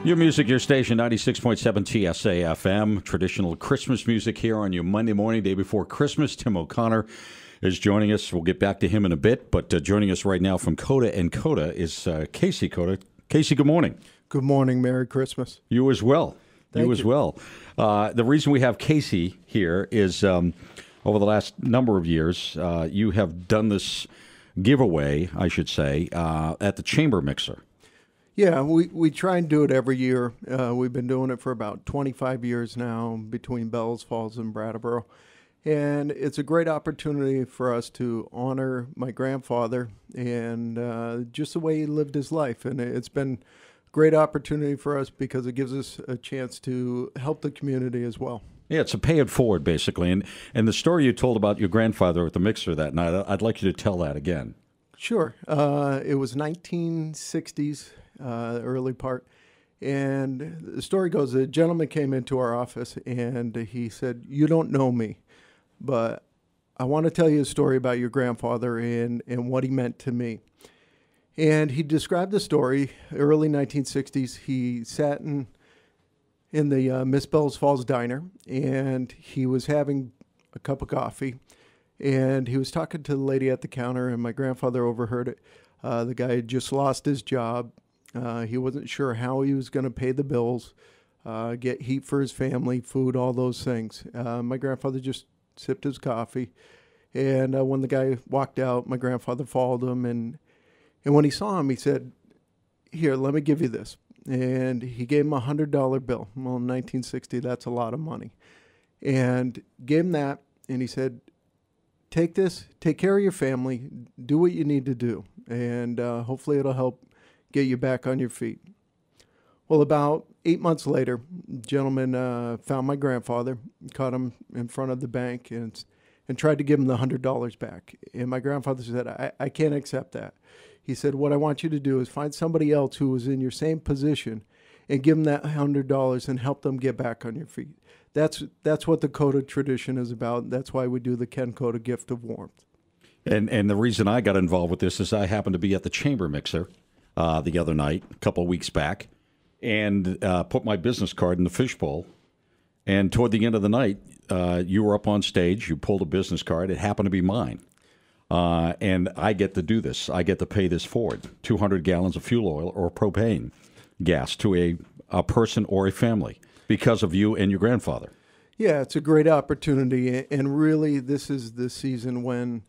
Your music, your station, 96.7 TSA FM. Traditional Christmas music here on your Monday morning, day before Christmas. Tim O'Connor is joining us. We'll get back to him in a bit, but joining us right now from Cota and Cota is Casey Cota. Casey, good morning. Good morning. Merry Christmas. You as well. Thank you. As well. The reason we have Casey here is over the last number of years, you have done this giveaway, I should say, at the Chamber Mixer. Yeah, we try and do it every year. We've been doing it for about 25 years now between Bells Falls and Brattleboro. And it's a great opportunity for us to honor my grandfather and just the way he lived his life. And it's been a great opportunity for us because it gives us a chance to help the community as well. Yeah, it's a pay it forward, basically. And the story you told about your grandfather at the mixer that night, I'd like you to tell that again. Sure. It was 1960s. Early part. And the story goes, a gentleman came into our office and he said, "You don't know me, but I want to tell you a story about your grandfather and what he meant to me." And he described the story, early 1960s. He sat in the Miss Bells Falls diner and he was having a cup of coffee and he was talking to the lady at the counter, and my grandfather overheard it. The guy had just lost his job. He wasn't sure how he was going to pay the bills, get heat for his family, food, all those things. My grandfather just sipped his coffee. And when the guy walked out, my grandfather followed him. And when he saw him, he said, "Here, let me give you this." And he gave him a $100 bill. Well, in 1960, that's a lot of money. And gave him that. And he said, "Take this, take care of your family, do what you need to do. And hopefully it'll help get you back on your feet." Well, about 8 months later, a gentleman found my grandfather, caught him in front of the bank, and tried to give him the $100 back. And my grandfather said, I can't accept that. He said, "What I want you to do is find somebody else who was in your same position and give them that $100 and help them get back on your feet." That's what the Cota tradition is about. That's why we do the Ken Cota Gift of Warmth. And the reason I got involved with this is I happened to be at the Chamber Mixer the other night, a couple of weeks back, and put my business card in the fishbowl. And toward the end of the night, you were up on stage. You pulled a business card. It happened to be mine. And I get to do this. I get to pay this forward, 200 gallons of fuel oil or propane gas to a person or a family because of you and your grandfather. Yeah, it's a great opportunity. And really, this is the season when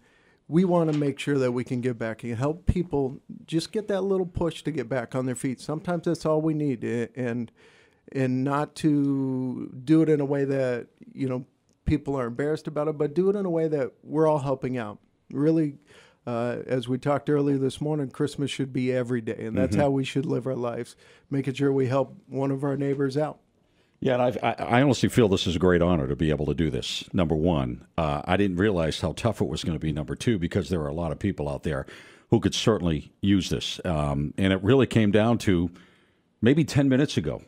we want to make sure that we can get back and help people just get that little push to get back on their feet. Sometimes that's all we need, and not to do it in a way that, people are embarrassed about it, but do it in a way that we're all helping out. Really, as we talked earlier this morning, Christmas should be every day, and that's how we should live our lives, making sure we help one of our neighbors out. Yeah, and I honestly feel this is a great honor to be able to do this, number one. I didn't realize how tough it was going to be, number two, because there are a lot of people out there who could certainly use this. And it really came down to maybe 10 minutes ago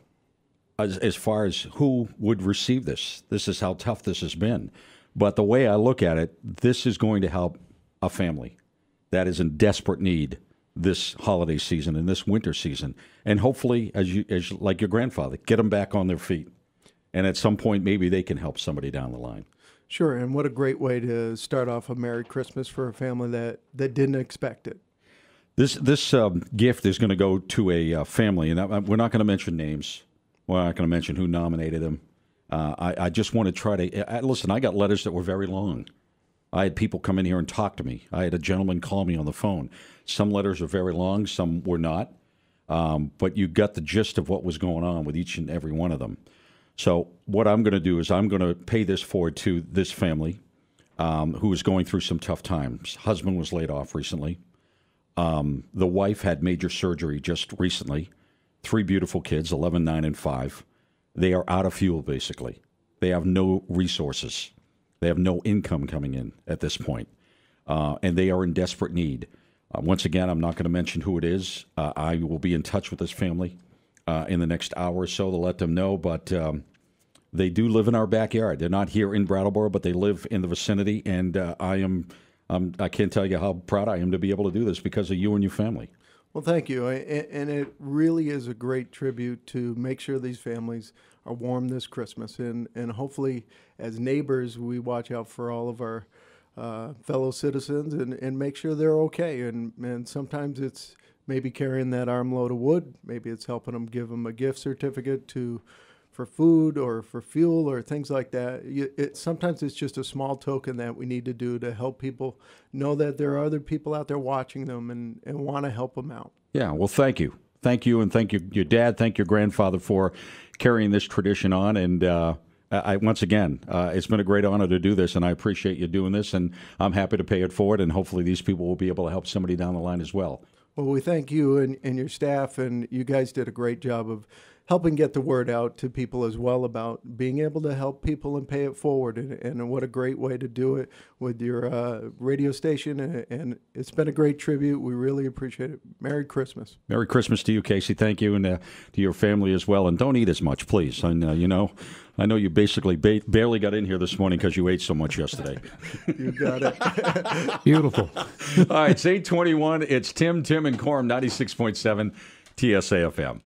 as far as who would receive this. This is how tough this has been. But the way I look at it, this is going to help a family that is in desperate need this holiday season and this winter season, and hopefully, as like your grandfather, get them back on their feet, and at some point maybe they can help somebody down the line. Sure, and what a great way to start off a Merry Christmas for a family that didn't expect it. This gift is going to go to a family, and we're not going to mention names. We're not going to mention who nominated them. I just want to try to listen. I got letters that were very long. I had people come in here and talk to me. I had a gentleman call me on the phone. Some letters are very long, some were not. But you got the gist of what was going on with each and every one of them. So what I'm going to do is I'm going to pay this forward to this family who is going through some tough times. Husband was laid off recently. The wife had major surgery just recently. 3 beautiful kids, 11, 9, and 5. They are out of fuel, basically. They have no resources. They have no income coming in at this point, and they are in desperate need. Once again, I'm not going to mention who it is. I will be in touch with this family in the next hour or so to let them know, but they do live in our backyard. They're not here in Brattleboro, but they live in the vicinity, and I can't tell you how proud I am to be able to do this because of you and your family. Well, thank you. And it really is a great tribute to make sure these families are warm this Christmas. And hopefully, as neighbors, we watch out for all of our fellow citizens and make sure they're okay. And sometimes it's maybe carrying that armload of wood. Maybe it's helping them, give them a gift certificate for food or for fuel or things like that. Sometimes it's just a small token that we need to do to help people know that there are other people out there watching them and want to help them out. Yeah, well, thank you. Thank you, and thank you, your dad, thank your grandfather for carrying this tradition on. And once again, it's been a great honor to do this, and I appreciate you doing this, and I'm happy to pay it forward, and hopefully these people will be able to help somebody down the line as well. Well, we thank you and your staff, and you guys did a great job of helping get the word out to people as well about being able to help people and pay it forward. And what a great way to do it with your radio station. And it's been a great tribute. We really appreciate it. Merry Christmas. Merry Christmas to you, Casey. Thank you, and to your family as well. And don't eat as much, please. And, I know you basically barely got in here this morning because you ate so much yesterday. You got it. Beautiful. All right, it's 8:21. It's Tim, and Corm, 96.7 TSA FM.